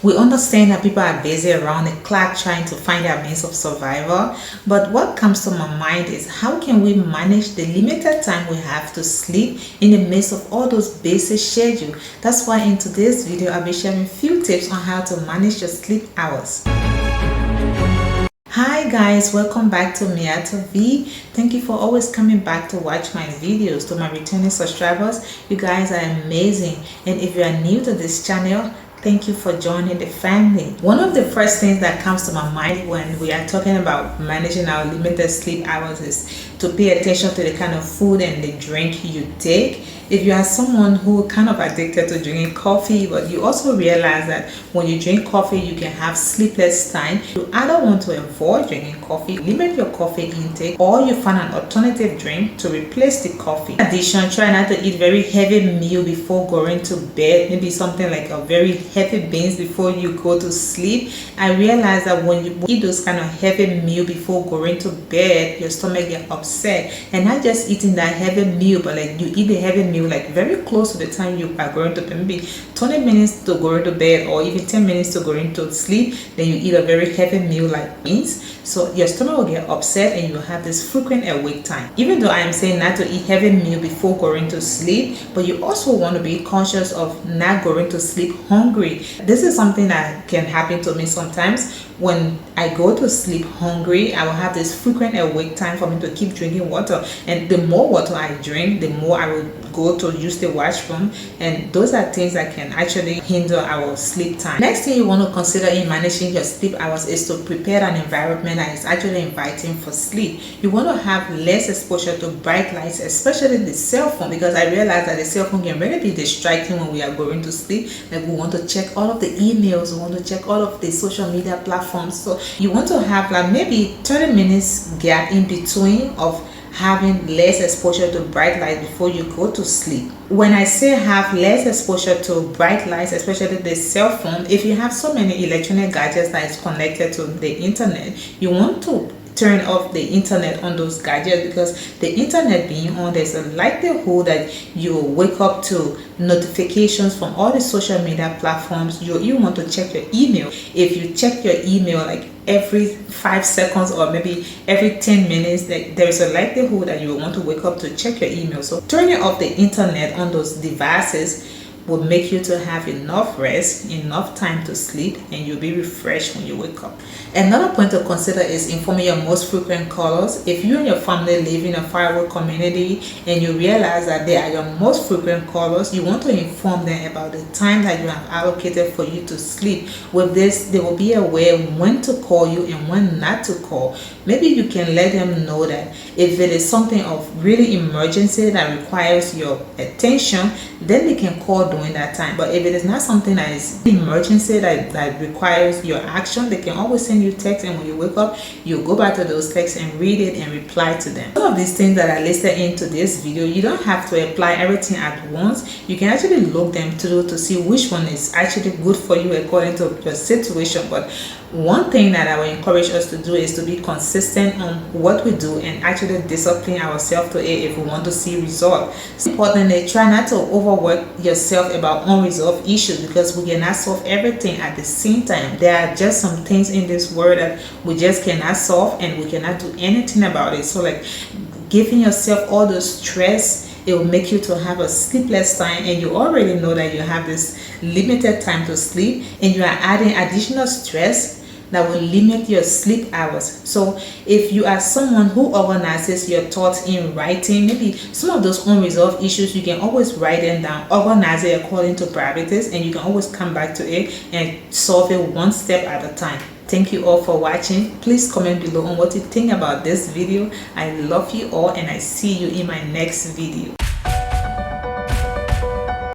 We understand that people are busy around the clock trying to find their means of survival, but what comes to my mind is how can we manage the limited time we have to sleep in the midst of all those busy schedules? That's why in today's video I'll be sharing a few tips on how to manage your sleep hours. Hi guys, welcome back to Miata V. Thank you for always coming back to watch my videos. To my returning subscribers, you guys are amazing, and if you are new to this channel, thank you for joining the family. One of the first things that comes to my mind when we are talking about managing our limited sleep hours is to pay attention to the kind of food and the drink you take. If you are someone who kind of addicted to drinking coffee, but you also realize that when you drink coffee you can have sleepless time, you either want to avoid drinking coffee, limit your coffee intake, or you find an alternative drink to replace the coffee. In addition, try not to eat very heavy meal before going to bed, maybe something like a very heavy beans before you go to sleep. I realize that when you eat those kind of heavy meal before going to bed, your stomach gets upset, and not just eating that heavy meal, but like you eat the heavy meal like very close to the time you are going to bed, maybe 20 minutes to go to bed or even 10 minutes to go into sleep. Then you eat a very heavy meal like beans, so your stomach will get upset and you have this frequent awake time. Even though I am saying not to eat heavy meal before going to sleep, but you also want to be conscious of not going to sleep hungry. This is something that can happen to me sometimes. When I go to sleep hungry, I will have this frequent awake time for me to keep drinking water, and the more water I drink, the more I will go to use the washroom, and those are things that can actually hinder our sleep time. Next thing you want to consider in managing your sleep hours is to prepare an environment that is actually inviting for sleep. You want to have less exposure to bright lights, especially the cell phone, because I realize that the cell phone can really be distracting when we are going to sleep. Like we want to check all of the emails, we want to check all of the social media platforms. So you want to have like maybe 30 minutes gap in between of having less exposure to bright light before you go to sleep. When I say have less exposure to bright lights, especially the cell phone, if you have so many electronic gadgets that is connected to the internet, you want to turn off the internet on those gadgets, because the internet being on, there's a likelihood that you will wake up to notifications from all the social media platforms. You want to check your email. If you check your email like every 5 seconds or maybe every 10 minutes, like there is a likelihood that you will want to wake up to check your email. So turning off the internet on those devices will make you to have enough rest, enough time to sleep, and you'll be refreshed when you wake up. Another point to consider is informing your most frequent callers. If you and your family live in a faraway community and you realize that they are your most frequent callers, you want to inform them about the time that you have allocated for you to sleep. With this, there will be a way when to call you and when not to call. Maybe you can let them know that if it is something of really emergency that requires your attention, then they can call during that time. But if it is not something that is emergency that requires your action, they can always send you text, and when you wake up, you go back to those texts and read it and reply to them. Some of these things that are listed into this video, you don't have to apply everything at once. You can actually look them through to see which one is actually good for you according to your situation. But one thing that I will encourage us to do is to be consistent on what we do and actually discipline ourselves to it if we want to see results. So importantly, try not to overwork yourself about unresolved issues, because we cannot solve everything at the same time. There are just some things in this world that we just cannot solve, and we cannot do anything about it. So like giving yourself all the stress, it will make you to have a sleepless time, and you already know that you have this limited time to sleep, and you are adding additional stress that will limit your sleep hours. So if you are someone who organizes your thoughts in writing, maybe some of those unresolved issues, you can always write them down, organize it according to priorities, and you can always come back to it and solve it one step at a time. Thank you all for watching. Please comment below on what you think about this video. I love you all, and I see you in my next video.